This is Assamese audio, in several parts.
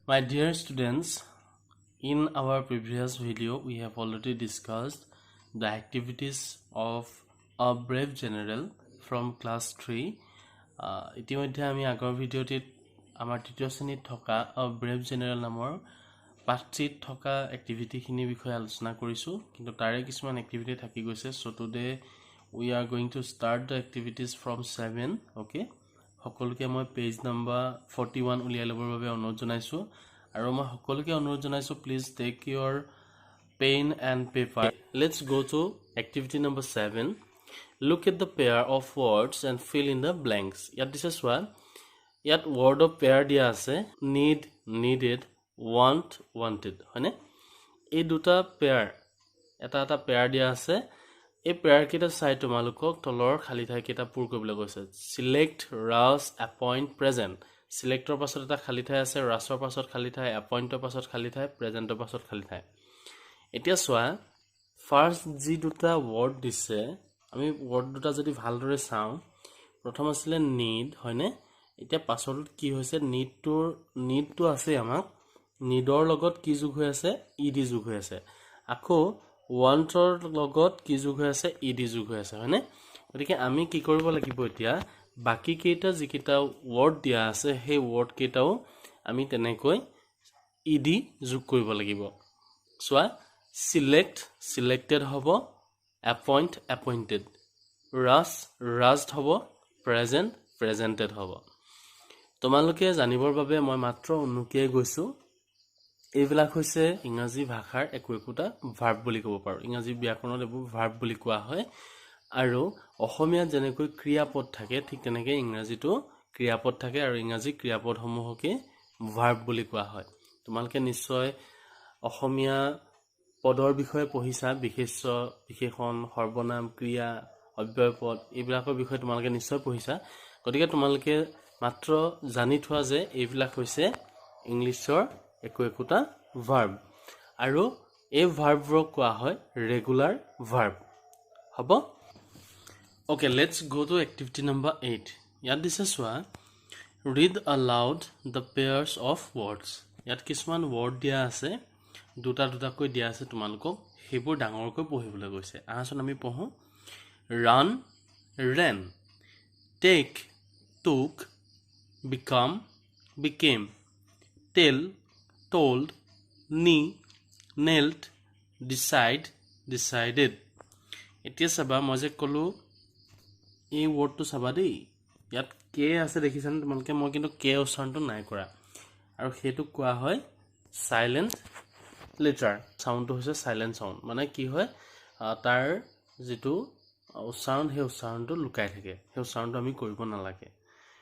My dear students, in our previous video, we have already discussed the activities of a brave general from class 3. ইতিমধ্যে আমি আগৰ ভিডিঅ'টিত আমাৰ তৃতীয় শ্ৰেণীত থকা a brave general নামৰ পাঠটিত থকা এক্টিভিটিখিনিৰ বিষয়ে আলোচনা কৰিছোঁ কিন্তু তাৰে কিছুমান এক্টিভিটি থাকি গৈছে so today we are going to start the activities from 7 okay সকলোকে মই পেজ নম্বৰ 41 উলিয়াই ল'বৰ বাবে অনুৰোধ জনাইছো আৰু মই সকলোকে অনুৰোধ জনাইছো please take your pen and paper. Let's go to activity number 7. Look at the pair of words and fill in the blanks. Yet this is what yet word of pair dia ase need needed want wanted hone ei duta pair eta pair dia ase এই পেয়াৰ কেটা চাই তোমালোকক তলৰ খালি ঠাই কেটা পূৰ কৰিবলৈ কৈছে সিলেক্ট ৰাস এপইন্ট প্ৰেজেন্ট সিলেক্টৰ পাছত এটা খালি ঠাই আছে ৰাসৰ পাছত খালি ঠাই এপইন্টৰ পাছত খালি ঠাই প্ৰেজেন্টৰ পাছত খালি ঠাই এতিয়া চোৱা ফাৰ্স্ট জি দুটা ওয়াৰ্ড দিছে আমি ওয়াৰ্ড দুটা যদি ভালদৰে চাও প্ৰথম আছিল নিড হয়নে এতিয়া পাছত কি হৈছে নিডটো আছে আমাক নিডৰ লগত কি যোগ হৈ আছে ইডি যোগ হৈ আছে আকৌ ওয়ান্টৰ লগত কি যোগ হৈ আছে ইডি যোগ হৈ আছে হয়নে গতিকে আমি কি কৰিব লাগিব এতিয়া বাকি কেইটা যিকিটা ওয়াৰ্ড দিয়া আছে সেই ওয়াৰ্ড কেইটাও আমি তেনেকৈ ইডি যোগ কৰিব লাগিব সোৱা সিলেক্ট সিলেক্টেড হ'ব এপইন্ট এপইন্টেড ৰাস ৰাস্ট হ'ব প্ৰেজেন্ট প্ৰেজেন্টেড হ'ব তোমালোকে জানিবৰ বাবে মই মাত্ৰ অনুকিয়ে গৈছো এইবিলাক হৈছে ইংৰাজী ভাষাৰ একোটা ভাৰ্ব বুলি ক'ব পাৰো ইংৰাজী ব্যাকৰণত এইবোৰ ভাৰ্ব বুলি কোৱা হয় আৰু অসমীয়া যেনেকৈ ক্ৰিয়াপদ থাকে ঠিক তেনেকৈ ইংৰাজীটো ক্ৰিয়াপদ থাকে আৰু ইংৰাজী ক্ৰিয়াপদসমূহকে ভাৰ্ব বুলি কোৱা হয় তোমালোকে নিশ্চয় অসমীয়া পদৰ বিষয়ে পঢ়িছা বিশেষ্য বিশেষণ সৰ্বনাম ক্ৰিয়া অব্যয়পদ এইবিলাকৰ বিষয়ে তোমালোকে নিশ্চয় পঢ়িছা গতিকে তোমালোকে মাত্ৰ জানি থোৱা যে এইবিলাক হৈছে ইংলিছৰ একোটা ভাৰ্ব আৰু এই ভাৰ্বক কোৱা হয় ৰেগুলাৰ ভাৰ্ব হ'ব Okay, let's go to activity number 8. Yat this is one. Read aloud the pairs of words. Yat kisman word dia ase. Duta koi dia ase tumalukok. Hebor dangor koi pohibole goise. Ahason ami poho. Run, ran. Take, took. Become, became. Tell, told. Knee, knelt. Decide, decided. এতিয়া সবা মজে কলো এই ওয়ার্ডটো চাবা দেই ইয়াত কে আছে দেখিছানে তোমালকে মই কিন্তু কে উচ্চাৰণটো নাই কৰা আৰু হেতু কোৱা হয় সাইলেন্ট লেটাৰ সাউন্ডটো হৈছে সাইলেন্ট সাউন্ড মানে কি হয় তাৰ যেটো উচ্চাৰণ হে উচ্চাৰণটো লুকাই থাকে হে উচ্চাৰণটো আমি কৰিব নালাগে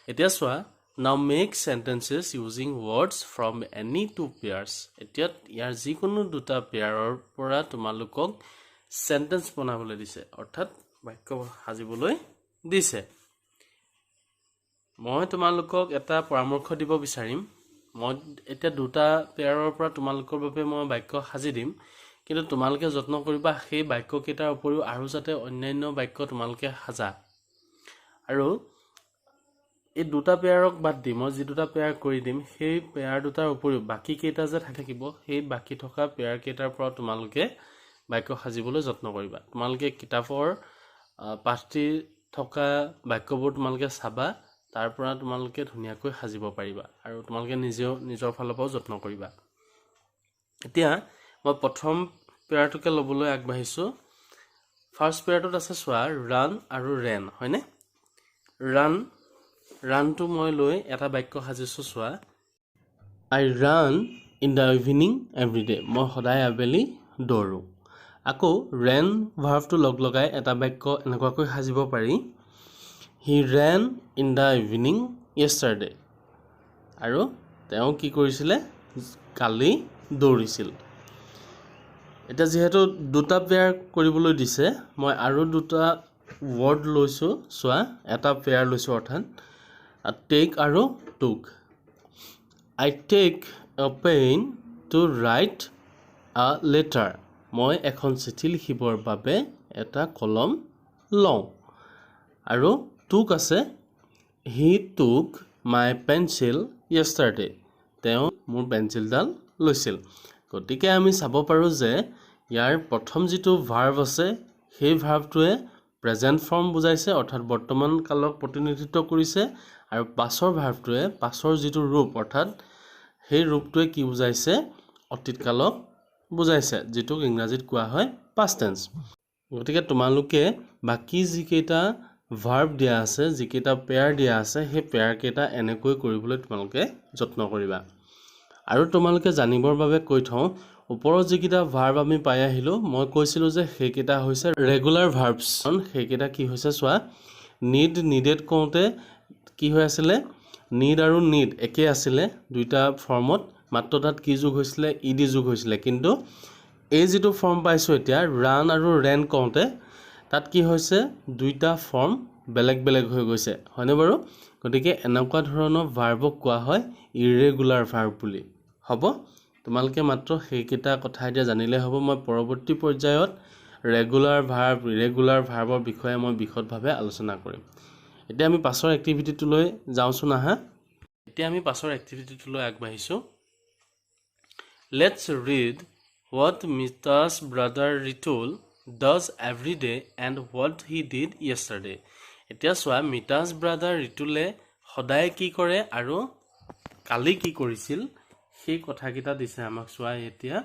এতিয়া চোৱা now make sentences using words from any two pairs এতিয়া ইয়াৰ যিকোনো দুটা পেয়াৰৰ পৰা তোমালোকক সেন্টেন্স বনাবলৈ দিছে অৰ্থাৎ বাক্য সাজিবলৈ দিছে মই তোমালোকক এটা পৰামৰ্শ দিব বিচাৰিম মই এটা দুটা পেয়াৰৰ পৰা তোমালোকৰ বাবে মই বাক্য সাজি দিম কিন্তু তোমালোকে যত্ন কৰিবা সেই বাক্য কেইটাৰ উপৰিও আৰু যাতে অন্যান্য বাক্য তোমালোকে সাজা আৰু এই দুটা পেয়াৰক বাদ দি মই যি দুটা পেয়াৰ কৰি দিম সেই পেয়াৰ দুটাৰ উপৰিও বাকি কেইটা যে থাকিব সেই বাকি থকা পেয়াৰ কেইটাৰ পৰা তোমালোকে বাক্য সাজিবলৈ যত্ন কৰিবা তোমালোকে কিতাপৰ পাঠটি থকা বাক্যবোৰ তোমালোকে চাবা তাৰ পৰা তোমালোকে ধুনিয়াকৈ সাজিব পাৰিবা আৰু তোমালোকে নিজৰ ফালৰ পৰা যত্ন কৰিবা এতিয়া মই প্ৰথম পেয়াৰটোকে লবলৈ আগবাঢ়িছো ফাৰ্স্ট পেয়াৰটোত আছে সোৱা ৰান আৰু ৰেন হয়নে ৰানটো মই লৈ এটা বাক্য সাজিছো সোৱা I run in the evening every day মই সদায় আবেলি দৌৰো আকৌ ran ভাৰ্বটো লগাই এটা বাক্য এনেকুৱাকৈ সাজিব পাৰি he ran in the evening yesterday আৰু তেওঁ কি কৰিছিলে কালি দৌৰিছিল এটা যেহেতু দুটা পেয়াৰ কৰিবলৈ দিছে মই আৰু দুটা ওয়াৰ্ড লৈছো সোৱা এটা পেয়াৰ লৈছো অৰ্থাৎ take আৰু took I take a pen to write a letter মই এখন চিঠি লিখিবৰ বাবে এটা কলম লওঁ আৰু took আছে he took my pencil yesterday তেওঁ মোৰ পেঞ্চিলডাল লৈছিল গতিকে আমি চাব পাৰো যে ইয়াৰ প্ৰথম যিটো ভাৰ্ব আছে সেই ভাৰ্বটোৱে প্ৰেজেন্ট ফৰ্ম বুজাইছে অৰ্থাৎ বৰ্তমান কালক প্ৰতিনিধিত্ব কৰিছে আৰু পাছৰ ভাৰ্বটোৱে পাছৰ যিটো ৰূপ অৰ্থাৎ সেই ৰূপটোৱে কি বুজাইছে অতীত কালক বুজাইছে যেটো ইংৰাজীত কোৱা হয় past tense গতিকে তোমালোকে বাকি যিকেইটা ভাৰ্ব দিয়া আছে যিকেইটা পেয়াৰ দিয়া আছে সেই পেয়াৰ কেইটা এনেকৈ কৰিবলৈ তোমালোকে যত্ন কৰিবা আৰু তোমালোকে জানিবৰ বাবে কৈ থওঁ ওপৰত যিকেইটা ভাৰ্ব আমি পাই আহিলো মই কৈছিলো যে সেইকেইটা হৈছে ৰেগুলাৰ ভাৰ্বছ সেইকেইটা কি হৈছে চোৱা need needed কওঁতে কি হৈ আছিল need আৰু need একে আছিল দুইটা ফৰ্মত মাত্ৰ তাত কি যোগ হৈছিল ed যোগ হৈছিল কিন্তু এই যেটো ফৰ্ম পাইছো এতিয়া run আৰু ran কওঁতে তাত কি হৈছে দুইটা ফৰ্ম বেলেগ বেলেগ হৈ গৈছে হয়নে বাৰু গতিকে এনেকুৱা ধৰণৰ ভাৰ্বক কোৱা হয় ইৰেগুলাৰ ভাৰ্ব বুলি হ'ব তোমালোকে মাত্ৰ সেইকেইটা কথা এতিয়া জানিলে হ'ব মই পৰৱৰ্তী পৰ্যায়ত ৰেগুলাৰ ভাৰ্ব ইৰেগুলাৰ ভাৰ্বৰ বিষয়ে মই বিশদভাৱে আলোচনা কৰিম এতিয়া আমি পাছৰ এক্টিভিটিটোলৈ যাওঁচোন আহা এতিয়া আমি পাছৰ এক্টিভিটিটোলৈ আগবাঢ়িছো Let's read what Mita's brother Ritul does every day and what he did yesterday. এতিয়া চোৱা Mita's brother Ritule সদায় কি কৰে আৰু কালি কি কৰিছিল সেই কথাকিটা দিছে আমাক চোৱা এতিয়া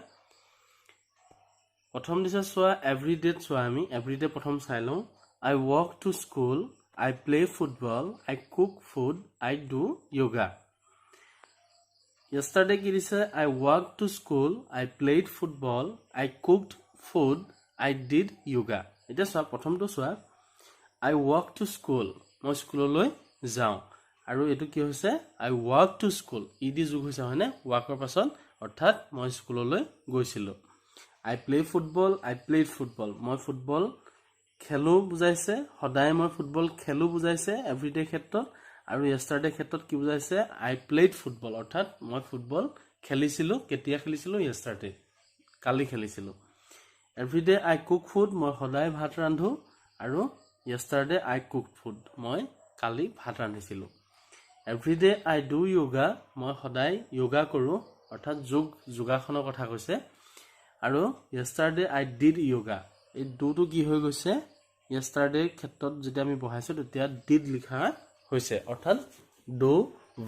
প্ৰথম দিছে চোৱা every day চোৱা আমি every day প্ৰথম চাই লওঁ I walk to school, I play football, I cook food, I do yoga. Yesterday কি দিছে I walked to school, I played football, I cooked food, I did yoga. এতিয়া চোৱা প্ৰথমটো চোৱা I walk to school মই স্কুললৈ যাওঁ আৰু এটো কি হৈছে I walk to school ed যোগ হৈছে হয়নে walkৰ পাছত অৰ্থাৎ মই স্কুললৈ গৈছিলো I play football I played football মই ফুটবল খেলো বুজাইছে সদায় মই ফুটবল খেলো বুজাইছে এভৰিডে ক্ষেত্ৰত আৰু yesterday ক্ষেত্ৰত কি বুজাইছে I played football অৰ্থাৎ মই ফুটবল খেলিছিলো কেতিয়া খেলিছিলো yesterday কালি খেলিছিলো everyday I cook food মই সদায় ভাত ৰান্ধো আৰু yesterday I cooked food মই কালি ভাত ৰান্ধিছিলো everyday I do yoga মই সদায় yoga কৰো অৰ্থাৎ যোগাসনৰ কথা কৈছে আৰু yesterday I did yoga এই দুটো কি হৈ গৈছে yesterday ক্ষেত্ৰত যেতিয়া আমি বহাইছো তেতিয়া did লিখা হৈছে অৰ্থাৎ do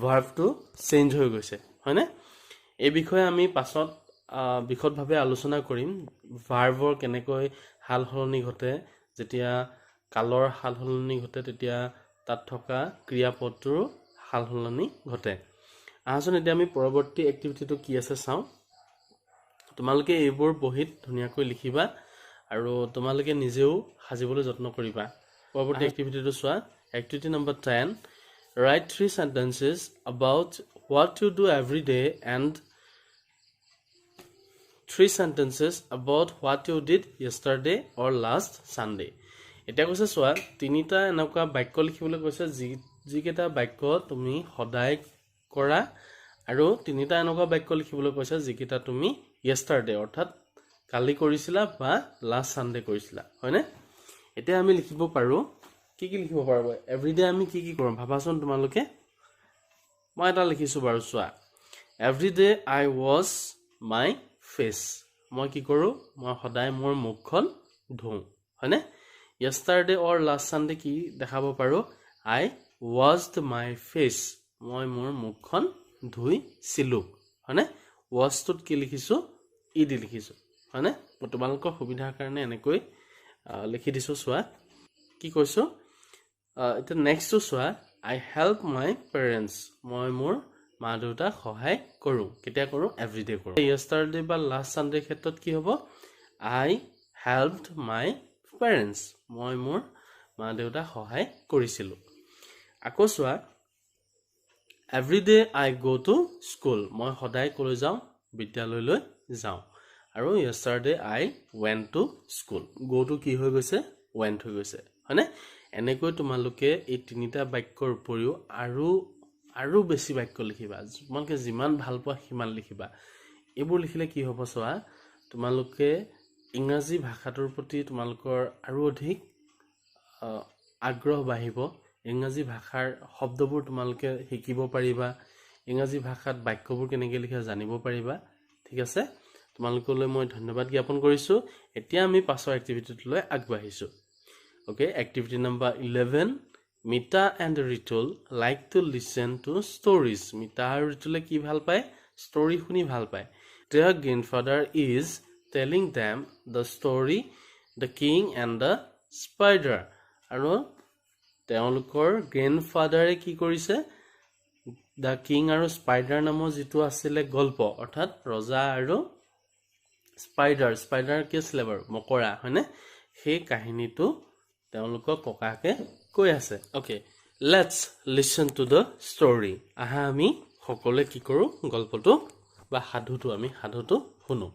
ভাৰ্বটো চেঞ্জ হৈ গৈছে হয়নে এই বিষয়ে আমি পাছত বিশদভাৱে আলোচনা কৰিম ভাৰ্বৰ কেনেকৈ হাল সলনি ঘটে যেতিয়া কালৰ হাল সলনি ঘটে তেতিয়া তাত থকা ক্ৰিয়াপদটোৰ হাল সলনি ঘটে আহাচোন এতিয়া আমি পৰৱৰ্তী এক্টিভিটিটো কি আছে চাওঁ তোমালোকে এইবোৰ বহিত ধুনিয়াকৈ লিখিবা আৰু তোমালোকে নিজেও সাজিবলৈ যত্ন কৰিবা পৰৱৰ্তী এক্টিভিটিটো চোৱা activity number 10 write 3 sentences about what you do every day and 3 sentences about what you did yesterday or last Sunday এটা কৈছে চোৱা তিনিটা এনেকুৱা বাক্য লিখিবলৈ কৈছে যিকেইটা বাক্য তুমি সদায় কৰা আৰু তিনিটা এনেকুৱা বাক্য লিখিবলৈ কৈছে যিকেইটা তুমি yesterday অৰ্থাৎ কালি কৰিছিলা বা last Sunday কৰিছিলা হয়নে এতিয়া আমি লিখিব পাৰো কি লিখিব পাৰো এভৰিডে আমি কি কৰিম ভাবাচোন তোমালোকে মই এটা লিখিছো বাৰু চোৱা everyday I wash my face মই কি কৰো মই সদায় মোৰ মুখখন ধুও হয়নে yesterday or last Sunday কি দেখাব পাৰো I washed my face মই মোৰ মুখখন ধুইছিলো হয়নে washটোত কি লিখিছো ed লিখিছো হয়নে মই তোমালোকৰ সুবিধাৰ কাৰণে এনেকৈ লিখি দিছো চোৱা কি কৈছো এটা নেক্সটটো চোৱা I help my parents মই মোৰ মা দেউতাক সহায় কৰো কেতিয়া কৰো এভৰিডে কৰো yesterday বা last Sunday ক্ষেত্ৰত কি হ'ব I helped my parents মই মোৰ মা দেউতাক সহায় কৰিছিলো আকৌ চোৱা everyday I go to school মই সদায় কলৈ যাওঁ বিদ্যালয়লৈ যাওঁ আৰু yesterday I went to school go to কি হৈ গৈছে went হৈ গৈছে হয়নে এনেকৈ তোমালোকে এই তিনিটা বাক্যৰ উপৰিও আৰু বেছি বাক্য লিখিবা তোমালোকে যিমান ভাল পোৱা সিমান লিখিবা এইবোৰ লিখিলে কি হ'ব চোৱা তোমালোকে ইংৰাজী ভাষাটোৰ প্ৰতি তোমালোকৰ আৰু অধিক আগ্ৰহ বাঢ়িব ইংৰাজী ভাষাৰ শব্দবোৰ তোমালোকে শিকিব পাৰিবা ইংৰাজী ভাষাত বাক্যবোৰ কেনেকৈ লিখে জানিব পাৰিবা ঠিক আছে তোমালোকলৈ মই ধন্যবাদ জ্ঞাপন কৰিছো এতিয়া আমি পাছৰ এক্টিভিটিটোলৈ আগবাঢ়িছো okay activity number 11 Mita and Ritul like to listen to stories Mita আৰু ৰিতুলে কি ভাল পায় ষ্টৰি শুনি ভাল পায় their grandfather is telling them the story the king and the spider আৰু তেওঁলোকৰ গ্ৰেণ্ডফাদাৰে কি কৰিছে the king আৰু spider নামৰ যেটো আছিল গল্প অৰ্থাৎ ৰজা আৰু spider কি আছিল বাৰু মকৰা হয়নে সেই কাহিনীটো তেওঁলোকৰ ককাকে কৈ আছে okay let's listen to the story আহা আমি সকলোৱে কি কৰো গল্পটো বা সাধুটো আমি সাধুটো শুনো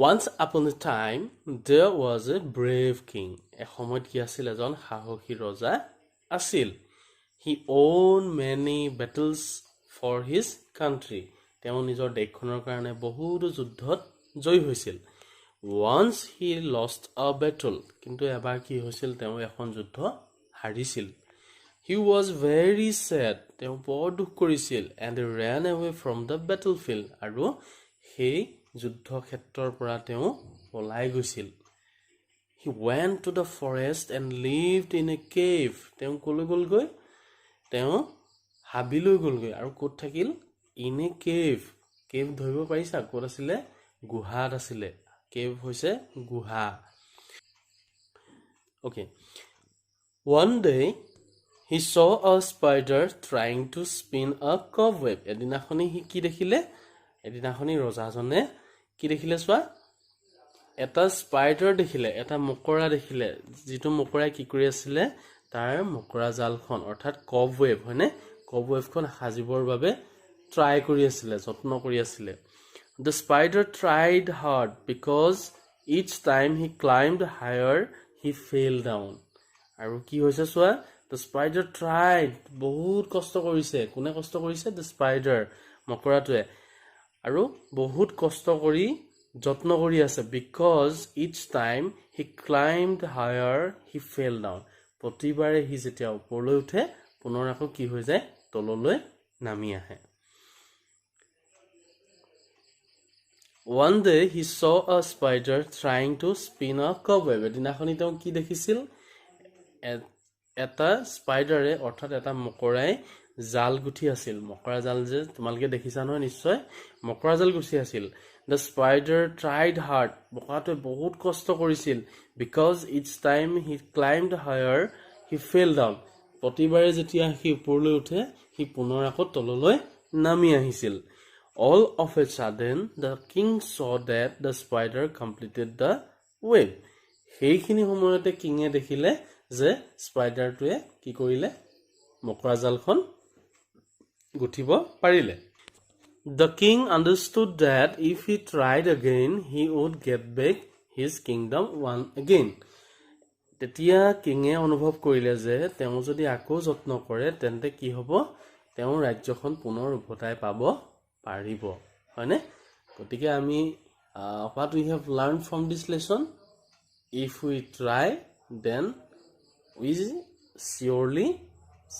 Once upon a time there was a brave king এসময়ত কি আছিল এজন সাহসী ৰজা আছিল He won many battles for his country তেওঁ নিজৰ দেশখনৰ কাৰণে বহুতো যুদ্ধত জয় হৈছিল Once he lost a battle কিন্তু এবাৰ কি হৈছিল তেওঁ এখন যুদ্ধ হাৰিছিল He was very sad তেওঁ বৰ দুখ কৰিছিল and ran away from the battlefield আৰু সেই যুদ্ধ ক্ষেত্ৰৰ পৰা তেওঁ পলাই গৈছিল He went to the forest and lived in a cave তেওঁ কলৈ গলগৈ তেওঁ হাবিলৈ গলগৈ আৰু ক'ত থাকিল in a cave ধৰিব পাৰিছা ক'ত আছিলে গুহাত আছিলে কেভ হৈছে গুহা Okay One day he saw a spider trying to spin a cobweb এদিনাখনি হি কি দেখিলে এদিনাখনি ৰজাজনে কি দেখিলে চোৱা এটা স্পাইডাৰ দেখিলে এটা মকৰা দেখিলে যেটো মকৰাই কি কৰি আছিল তাৰ মকৰা জালখন অৰ্থাৎ কবৱেব হয়নে কবৱেবখন সাজিবৰ বাবে ট্ৰাই কৰি আছিল যত্ন কৰি আছিল The spider tried hard because each time he climbed higher he fell down আৰু কি হৈছে চোৱা The spider tried বহুত কষ্ট কৰিছে কোনে কষ্ট কৰিছে The spider মকৰাটোৱে আৰু বহুত কষ্ট কৰি যত্ন কৰি আছে because each time he climbed higher he fell down প্ৰতিবাৰে হি যেতিয়া ওপৰলৈ উঠে পুনৰ আকৌ কি হৈ যায় তললৈ নামি আহে One day he saw a spider trying to spin a cobweb এদিনাখনি তেওঁ কি দেখিছিল এটা স্পাইডাৰে অৰ্থাৎ এটা মকৰাই জাল গুঠি আছিল মকৰা জাল যে তোমালকে দেখিছা নহয় নিশ্চয় মকৰা জাল গুঠি আছিল The spider tried hard মকৰাটোৱে বহুত কষ্ট কৰিছিল because each time he climbed higher he fell down প্ৰতিবাৰে যেতিয়া হি ওপৰলৈ উঠে হি পুনৰ আকৌ তললৈ নামি আহিছিল All of a sudden the king saw that the spider completed the web সেইখিনি সময়তে কিঙে দেখিলে যে স্পাইডাৰটোৱে কি কৰিলে মকৰা জালখন গুঠিব পাৰিলে The king understood that if he tried again he would get back his kingdom once again তেতিয়া কিঙে অনুভৱ কৰিলে যে তেওঁ যদি আকৌ যত্ন কৰে তেন্তে কি হ'ব তেওঁ ৰাজ্যখন পুনৰ উভতাই পাব পাৰিব হয়নে গতিকে আমি what we have learned from this lesson if we try then we surely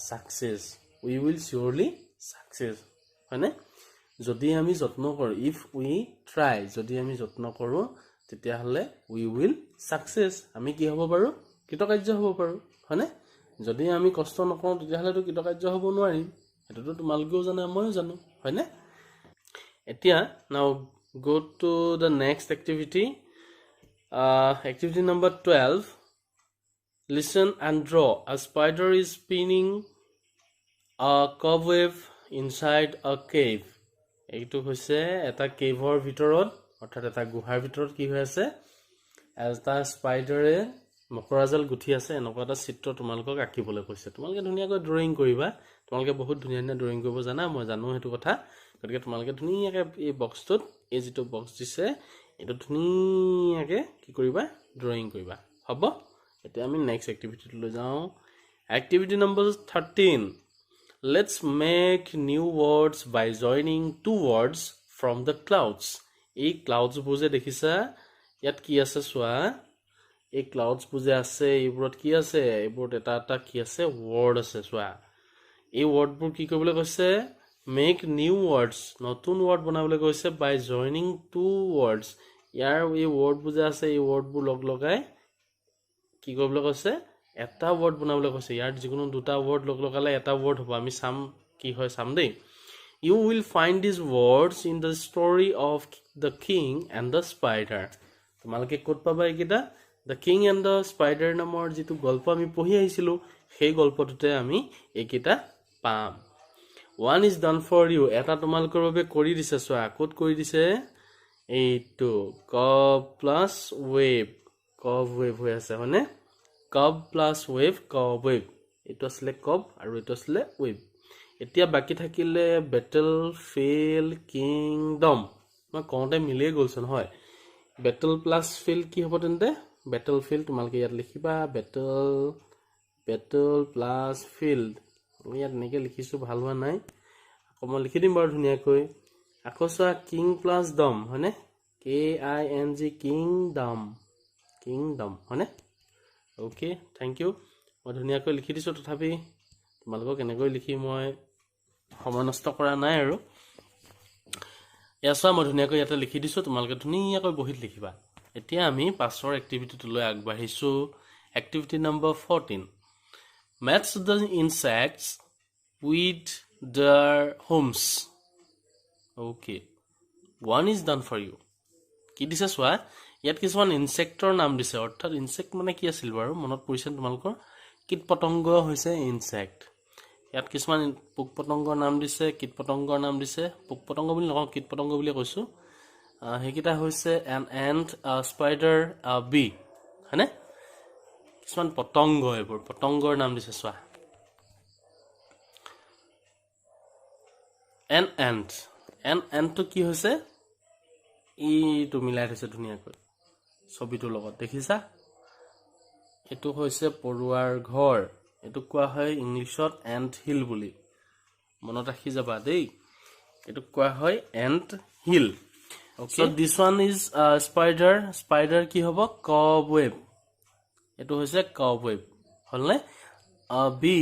success we will surely success হয়নে যদি আমি যত্ন কৰো if we try যদি আমি যত্ন কৰো তেতিয়া হলে we will success আমি কি হ'ব পাৰো কৃতকাৰ্য হ'ব পাৰো হয়নে যদি আমি কষ্ট নকৰো তেতিয়া হলে তো কৃতকাৰ্য হ'ব নোৱাৰিম এটোটো তোমালকেও জানা মইও জানো হয়নে এতিয়া now go to the next activity activity number 12 listen and draw a spider is spinning a cobweb inside a cave এইটো হৈছে এটা কেভৰ ভিতৰত অৰ্থাৎ এটা গুহাৰ ভিতৰত কি হৈ আছে এটা স্পাইডাৰে মকৰাজাল গুঠি আছে এনেকুৱা এটা চিত্ৰ তোমালকক আঁকিবলৈ কৈছে তোমালকে ধুনীয়াকৈ ড্ৰয়িং কৰিবা তোমালকে বহুত ধুনীয়া ড্ৰয়িং কৰিব জানা মই জানো হেতু কথা গতিকে তোমালকে ধুনীয়াকৈ এই বক্সটোত এই যেটো বক্স দিছে এটা ধুনীয়াকৈ কি কৰিবা ড্ৰয়িং কৰিবা হ'ব এতিয়া আমি নেক্সট এক্টিভিটি লৈ যাও activity number 13 Let's make new words by joining two words from the clouds. এই clouds বুজে দেখিছা ইয়াত কি আছে সোয়া এই clouds বুজে আছে এইবোৰত কি আছে এইবোৰত এটা কি আছে word আছে সোয়া এই word বোৰ কি কবলৈ কৈছে মেক নিউ ৱৰ্ডছ নতুন ৱৰ্ড বনাবলৈ কৈছে বাই জইনিং টু ৱৰ্ডছ ইয়াৰ এই ৱৰ্ডবোৰ যে আছে এই ৱৰ্ডবোৰ লগ লগাই কি কৰিবলৈ কৈছে এটা ৱৰ্ড বনাবলৈ কৈছে ইয়াৰ যিকোনো দুটা ৱৰ্ড লগ লগালে এটা ৱৰ্ড হ'ব আমি চাম কি হয় চাম দেই You will find these words in the story of the king and the spider. তোমালোকে ক'ত পাবা এইকেইটা The King and the Spider নামৰ যিটো গল্প আমি পঢ়ি আহিছিলো সেই গল্পটোতে আমি এইকেইটা পাম One is done for you এটা তোমালোকৰ বাবে কৰি দিছে চোৱা ক'ত কৰি দিছে এইটো cob plus wave হৈ আছে হয়নে cob plus wave cobweb এইটো আসলে cob আৰু এইটো আসলে wave এতিয়া বাকি থাকিলে বেটল ফিল্ড কিংডম মই কোনটা মিলিয়ে গলছন হয় বেটল প্লাস ফিল্ড কি হ'ব তেন্তে বেটল ফিল্ড তোমালকে ইয়াত লিখিবা বেটল প্লাস ফিল্ড মই ইয়াত নেকে লিখিছো ভাল হোৱা নাই আকৌ মই লিখি দিম বাৰু ধুনিয়াকৈ আকৌ চোৱা কিং প্লাস ডম হয়নে KING কিংডম হয়নে ওকে থ্যাংক ইউ মই ধুনিয়াকৈ লিখি দিছো তথাপি তোমালোকক কেনেকৈ লিখি মই সময় নষ্ট কৰা নাই আৰু এসা মই ধুনিয়াকৈ ইয়াতে লিখি দিছো তোমালোকে ধুনিয়াকৈ বহিত লিখিবা এতিয়া আমি পাছৰ এক্টিভিটিটোলৈ আগবাঢ়িছো activity number 14 match the insects with their homes okay one is done for you কি দিছে চোৱা ইয়াত কিছুমান ইনসেক্টৰ নাম দিছে অৰ্থাৎ ইনসেক্ট মানে কি আছিল বাৰু মনত পৰিছে তোমালোকৰ কীটপতংগ হৈছে ইনসেক্ট ইয়াত কিছুমান পোকপতংগৰ নাম দিছে কীটপতংগৰ নাম দিছে পোকপতংগ বুলি নকওঁ কীটপতংগ বুলি কৈছো হেকিটা হৈছে an ant a spider a bee হয়নে কিছুমান পতংগ এইবোৰ পতংগৰ নাম দিছে চোৱা an ant তো কি হৈছে ই তো মিলাই দিছে ধুনিয়াকৈ ছবিটোৰ লগত দেখিছা এটো হৈছে পৰুৱাৰ ঘৰ এটো কোৱা হয় ইংলিশত এন্ট হিল বুলি মনত ৰাখি যাবা দেই এটো কোৱা হয় ant hill okay so this one is spider কি হ'ব cobweb এটো হৈছে cobweb হলনে বি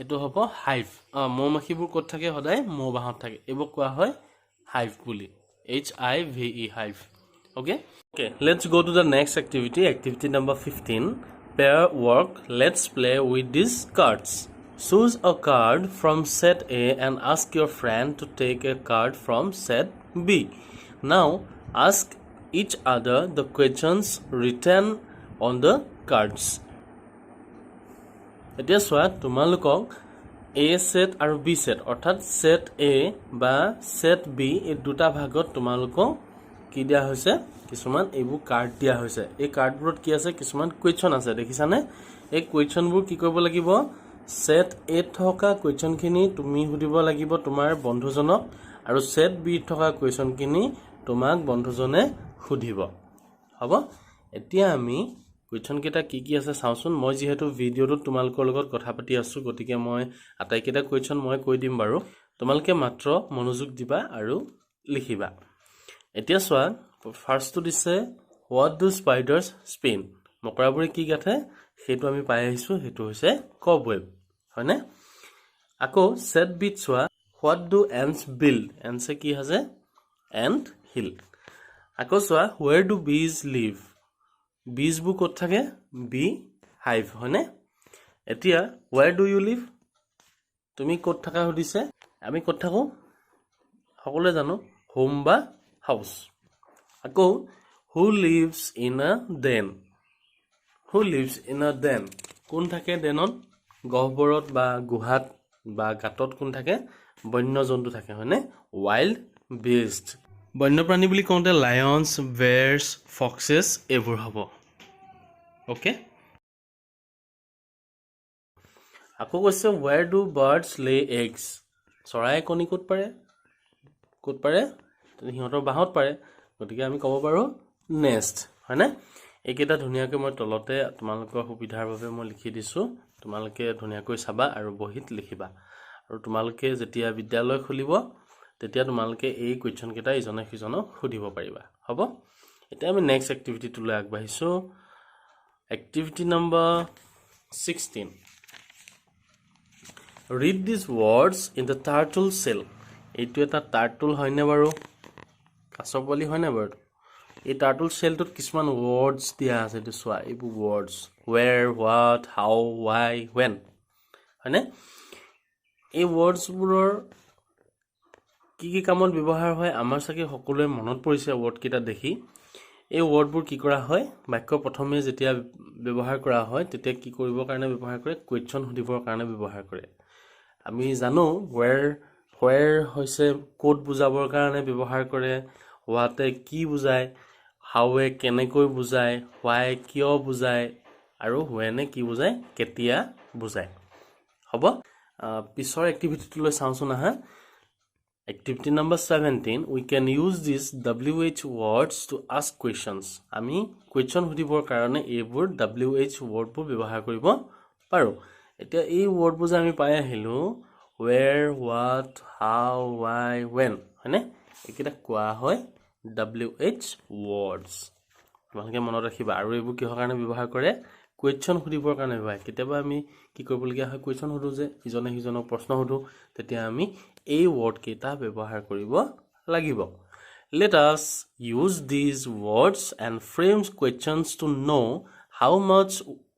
এটো হ'ব hive মৌমাখিবোৰ ক'ত থাকে সদায় মৌ বাহত থাকে এবোৰ কোৱা হয় hive বুলি HIVE hive okay let's go to the next activity number 15 pair work let's play with these cards choose a card from set A and ask your friend to take a card from set B now ask each other the questions written on the cards এতিয়া সোৱা তোমালোকক A set আৰু B set অৰ্থাৎ set A বা set B এই দুটা ভাগত তোমালোকক কি দিয়া হৈছে কিছুমান এইবোৰ কাৰ্ড দিয়া হৈছে এই কাৰ্ডবোৰত কি আছে কিছুমান কোৱেশ্চন আছে দেখিছানে এই কোৱেশ্চনবোৰ কি কৰিব লাগিব সেট A থকা কোৱেশ্চনখিনি তুমি সুধিব লাগিব তোমাৰ বন্ধুজনক আৰু সেট B থকা কোৱেশ্চনখিনি তোমাক বন্ধুজনে সুধিব হ'ব এতিয়া আমি কোৱেশ্চন কেটা কি আছে চাওচোন মই যেহেতু ভিডিওটো তোমালোকৰ লগত কথা পাতি আছো গতিকে মই আটাইকেটা কোৱেশ্চন মই কৈ দিম বাৰু তোমালোকে মাত্ৰ মনোযোগ দিবা আৰু লিখিবা এতিয়া সোৱা ফাৰ্স্ট টু দিছে what do spiders spin মকৰাবোৰে কি গাথে হেতু আমি পাই আহিছো হেতু হৈছে cobweb হয়নে আকৌ set bit সোৱা what do ants build ants কি আছে ant hill আকৌ সোৱা where do bees live bees বু ক'ত থাকে bee hive হয়নে এতিয়া where do you live তুমি ক'ত থাকা হদিছে আমি ক'ত থাকো সকলোৱে জানো হোম বা হাউস আকৌ who lives in a den কোন থাকে দেনত গহবৰত বা গুহাত বা গাতত কোন থাকে বন্য জন্তু থাকে হয়নে wild beast বন্যপ্ৰাণী বুলি কওঁতে lions bears foxes এবোৰ হ'ব ওকে আকৌ কৈছে where do birds lay eggs চৰাই কণী ক'ত পাৰে সিহঁতৰ বাহত পাৰে গতিকে আমি ক'ব পাৰো নেষ্ট হয়নে এইকেইটা ধুনিয়াকৈ মই তলতে তোমালোকৰ সুবিধাৰ বাবে মই লিখি দিছো তোমালোকে ধুনিয়াকৈ চাবা আৰু বহিত লিখিবা আৰু তোমালোকে যেতিয়া বিদ্যালয় খুলিব তেতিয়া তোমালোকে এই কোৱেশ্চন কেটা ইজনে সিজনক সুধিব পাৰিবা হ'ব এতিয়া আমি নেক্সট এক্টিভিটিটোলৈ আগবাঢ়িছো activity number 16 read these words in the turtle shell এইটো এটা টাৰ্টল হয়নে বাৰু কাছ পোৱালি হয়নে বাৰু এই টাৰ্টল শেলটোত কিছুমান ৱৰ্ডছ দিয়া আছে এইটো চোৱা এইবোৰ words where what how why when হয়নে এই ৱৰ্ডছবোৰৰ কি কামত ব্যৱহাৰ হয় আমাৰ সাকে সকলোৱে মনত পৰিছে ৱৰ্ড কিটা দেখি এই ৱৰ্ডবোৰ কি কৰা হয় বাক্য প্ৰথমে যেতিয়া ব্যৱহাৰ কৰা হয় তেতিয়া কি কৰিবৰ কাৰণে ব্যৱহাৰ কৰে কোৱেশ্চন সুধিবৰ কাৰণে ব্যৱহাৰ কৰে আমি জানো where হৈছে কোড বুজাবৰ কাৰণে ব্যৱহাৰ কৰে what কি বুজায় how কেনেকৈ বুজায় why কিয় বুজায় আৰু when কি বুজায় কেতিয়া বুজায় হ'ব পিছৰ এক্টিভিটিটো লৈ চাওঁচোন আহা Activity number 17, we can use these WH words to ask questions. আমি question সুধিবৰ কাৰণে এইবোৰ WH word বোৰ ব্যৱহাৰ কৰিব পাৰো। এতিয়া এই word বোৰ যে আমি পাই আহিলো where, what, how, why, when, হয়নে? এইকেইটা কোৱা হয় WH words. তোমালোকে মনত ৰাখিবা আৰু এইবোৰ কিহৰ কাৰণে ব্যৱহাৰ কৰে? question সুধিবৰ কাৰণে ব্যৱহাৰ কেতিয়াবা আমি কি কৰিবলগীয়া হয় question সুধো যে ইজনে সিজনক প্ৰশ্ন সুধো তেতিয়া আমি এই word কেইটা ব্যৱহাৰ কৰিব লাগিব let us use these words and frame questions to know how much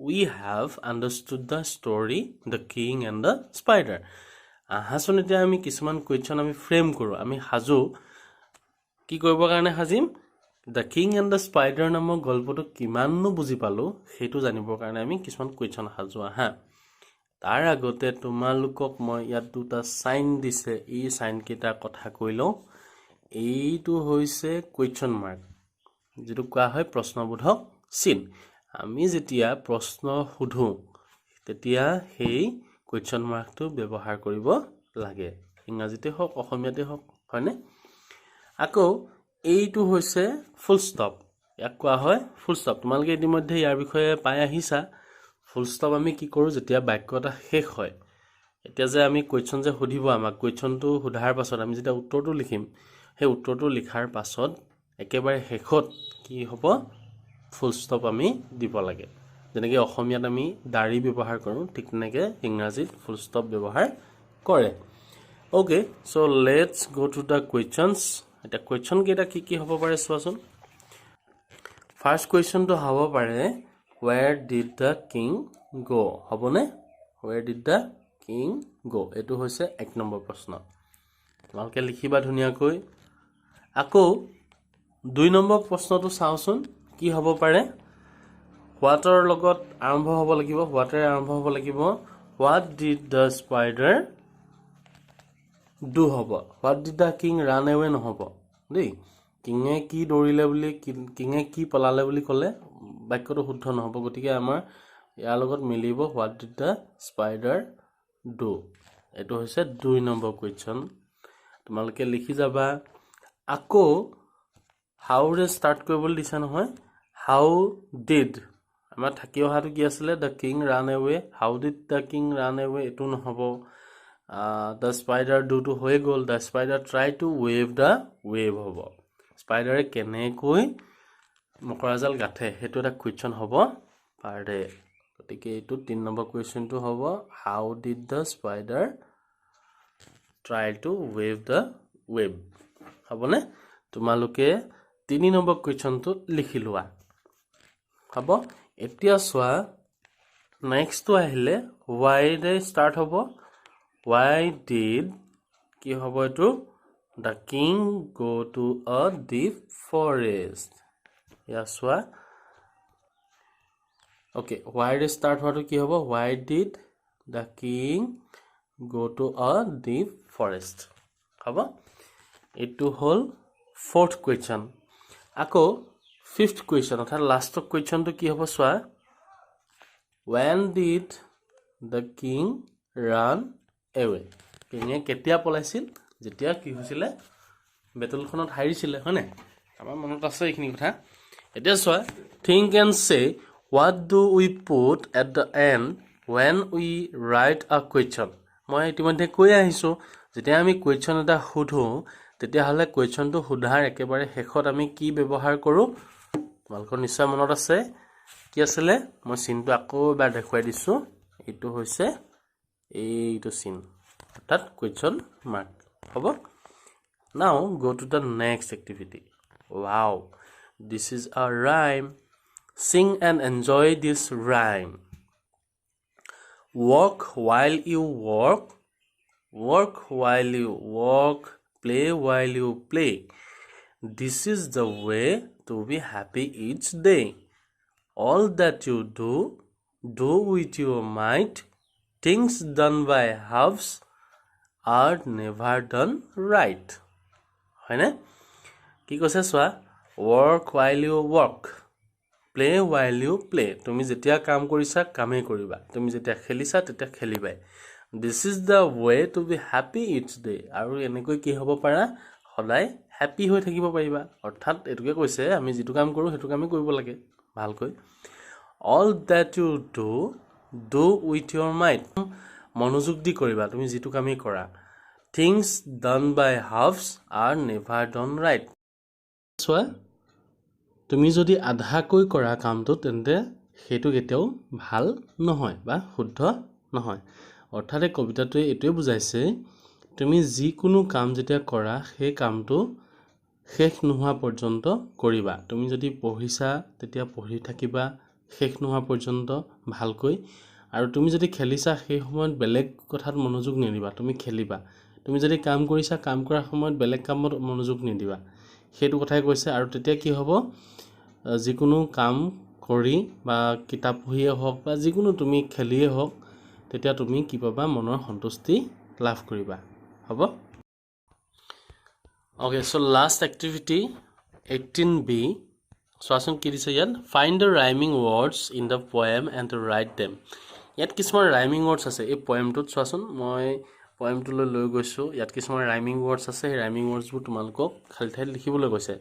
we have understood the story the king and the spider হাসনতে আমি কিছুমান question আমি frame কৰো আমি হাজো কি কৰিব কাৰণে হাজিম The King and the Spider নামৰ গল্পটো কিমাননো বুজি পালো সেইটো জানিবৰ কাৰণে আমি কিছুমান কোৱেশ্চন হাজোৱা হা তাৰ আগতে তোমালোকক মই ইয়াত দুটা সাইন দিছে এই সাইন কেইটা কথা কইলো এইটো হৈছে কোৱেশ্চন মাৰ্ক যেটো কোৱা হয় প্ৰশ্নবোধক চিন আমি যেতিয়া প্ৰশ্ন সুধো তেতিয়া সেই কোৱেশ্চন মাৰ্কটো ব্যৱহাৰ কৰিব লাগে ইংৰাজীতে হওক অসমীয়াতে হওক হয়নে আকৌ এইটো হৈছে ফুল ষ্টপ ইয়াক কোৱা হয় ফুল ষ্টপ তোমালোকে ইতিমধ্যে ইয়াৰ বিষয়ে পাই আহিছা ফুল ষ্টপ আমি কি কৰো যেতিয়া বাক্যটা শেষ হয় এতিয়া যে আমি কোৱেশ্চন যে সুধিব আমাক কোৱেশ্চনটো সুধাৰ পাছত আমি যেতিয়া উত্তৰটো লিখিম সেই উত্তৰটো লিখাৰ পাছত একেবাৰে শেষত কি হ'ব ফুল ষ্টপ আমি দিব লাগে যেনেকৈ অসমীয়াত আমি দাঢ়ি ব্যৱহাৰ কৰো ঠিক তেনেকৈ ইংৰাজীত ফুল ষ্টপ ব্যৱহাৰ কৰে Okay, so let's go to the questions. The question কেটা কি হ'ব পাৰে চোৱাচোন First question to হ'ব পাৰে where did the king go হ'বনে where did the king go এটো হৈছে এক নম্বৰ প্ৰশ্ন তোমালোকে লিখিবা ধুনিয়াকৈ আকৌ দুই নম্বৰ প্ৰশ্নটো চাওচোন কি হ'ব পাৰে whatৰ লগত আৰম্ভ হ'ব লাগিব whatৰে আৰম্ভ হ'ব লাগিব what did the spider do hobo what did the king run away no hobo dei kinge ki dorile boli kinge ki palale boli kole bakyoto শুদ্ধ no hobo gotike amar ইয়াৰ লগত মিলিব what did the spider do এটো হৈছে 2 নম্বৰ কোৱেশ্চন তোমালোকে লিখি যাবা আকৌ how ৰে স্টাৰ্ট কৰিবলৈ দিছা নহয় how did আমাৰ থাকি অহাটো কি আছিল the king ran away how did the king run away এটো নহব the spider do to hoye gol the spider try to wave the wave hobo spider kenekoi মকৰাজাল গাথে হেতু এটা কোৱেশ্চন হ'ব পাৰে গতিকে এটো 3 নম্বৰ কোৱেশ্চনটো হ'ব how did the spider try to wave the wave হ'বনে তোমালোকে 3 নম্বৰ কোৱেশ্চনটো লিখি লোৱা হ'ব এতিয়া সোৱা নেক্সট টো আহিলে why ৰে স্টাৰ্ট হ'ব Why did কি হ'ব এটো the king go to a deep forest ইয়াসৱা Okay why ৰে start হোৱাটো কি হ'ব why did the king go to a deep forest হ'ব এটো হল fourth question আকৌ fifth question অৰ্থাৎ last question টো কি হ'ব সোৱা when did the king run away কিনে কেতিয়া পলাইছিল যেতিয়া কি হৈছিল বেটলখনত হাৰিছিল হয়নে আমাৰ মনত আছে এইখিনি কথা এতিয়া সোৱা think and say what do we put at the end when we write a question মই ইতিমধ্যে কৈ আহিছো যেতিয়া আমি কোৱেশ্চন এটা সুধো তেতিয়া হলে কোৱেশ্চনটো সুধাৰ একেবাৰে শেষত আমি কি ব্যৱহাৰ কৰো তোমালোকৰ নিশ্চয় মনত আছে কি আছিল মই চিনটো আকৌ এবাৰ দেখুৱাই দিছো এটো হৈছে এইটো চিন অৰ্থাৎ কোৱেশ্চন মাৰ্ক হ'ব Now go to the next activity. Wow, this is a rhyme. Sing and enjoy this rhyme. Walk while you walk, work while you work, play while you play. This is the way to be happy each day. All that you do, do with your might. Things done by halves are never done right. হয়নে? কি কৈছে চোৱা? Work while you work, play while you play. তুমি যেতিয়া কাম কৰিছা কামেই কৰিবা, তুমি যেতিয়া খেলিছা তেতিয়া খেলিবাই. This is the way to be happy each day. আৰু এনেকৈ কি হ'ব পাৰা? সদায় হ্যাপি হৈ থাকিব পাৰিবা. অৰ্থাৎ এটোকে কৈছে আমি যেটো কাম কৰো হেতু কামে কৰিব লাগে ভালকৈ. All that you do, do with your might. মনোযোগ দি কৰিবা তুমি যেটো কামে কৰা. Things done by halves are never done right. চোৱা, তুমি যদি আধাকৈ কৰা কামটো তেন্তে হেতু কেতিয়াও ভাল নহয় বা শুদ্ধ নহয়. অৰ্থাৎ এই কবিতাটোৱে এটোৱে বুজাইছে তুমি যিকোনো কাম যেতিয়া কৰা সেই কামটো শেষ নোহোৱা পৰ্যন্ত কৰিবা. তুমি যদি পঢ়িছা তেতিয়া পঢ়ি থাকিবা শেষ নোহোৱা পৰ্যন্ত ভালকৈ. আৰু তুমি যদি খেলিছা সেই সময়ত বেলেগ কথাত মনোযোগ নিদিবা, তুমি খেলিবা. তুমি যদি কাম কৰিছা কাম কৰাৰ সময়ত বেলেগ কামত মনোযোগ নিদিবা. হেতু কথাই কৈছে. আৰু তেতিয়া কি হ'ব? যিকোনো কাম কৰি বা কিতাপ পঢ়িয়ে হওক বা যিকোনো তুমি খেলিয়ে হওক তেতিয়া তুমি কি পাবা? মনৰ সন্তুষ্টি লাভ কৰিবা. হ'ব? Okay, so last activity 18B. চোৱাচোন কি দিছে ইয়াত? Find the rhyming words in the poem and write them. ইয়াত কিছুমান rhyming words আছে এই poemটোত. চোৱাচোন মই poemটোলৈ লৈ গৈছো. ইয়াত কিছুমান rhyming words আছে. এই rhyming wordsবোৰ তোমালোকক খালি ঠাইত লিখিবলৈ কৈছে.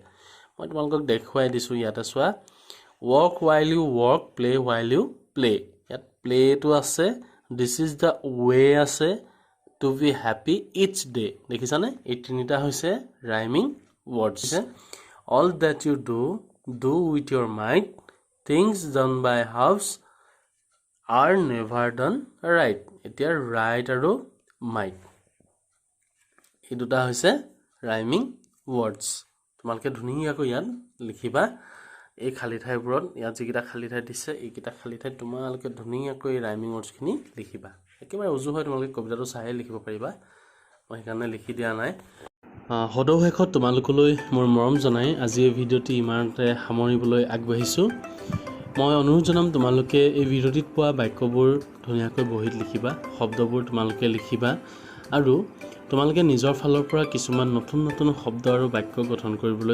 মই তোমালোকক দেখুৱাই দিছো. ইয়াতে চোৱা, work while you work, play while you play. ইয়াত play টো আছে, this is the way আছে, to be happy each day. দেখিছানে? এই তিনিটা হৈছে rhyming words. All that you do, do with your might. Things done by halves are never done right. এতিয়া right আৰু might এই দুটা হৈছে rhyming words. তোমালোকে ধুনীয়াকৈ ইয়াত লিখিবা. এই খালি ঠাইবোৰত ইয়াত যিকেইটা খালি ঠাই দিছে এইকেইটা খালি ঠাইত তোমালোকে ধুনীয়াকৈ rhyming words খিনি লিখিবা. একেবাৰে উজু হয় তোমালোকে কবিতাটো চাই লিখিব পাৰিবা. মই সেইকাৰণে লিখি দিয়া নাই. সদৌ শেষত তোমালোকলৈ মোৰ মৰম জনাই আজি এই ভিডিঅ'টি ইমানতে সামৰিবলৈ আগবাঢ়িছো. মই অনুৰোধ জনাম তোমালোকে এই ভিডিঅ'টিত পোৱা বাক্যবোৰ ধুনীয়াকৈ বহীত লিখিবা, শব্দবোৰ তোমালোকে লিখিবা আৰু তোমালোকে নিজৰ ফালৰ পৰা কিছুমান নতুন নতুন শব্দ আৰু বাক্য গঠন কৰিবলৈ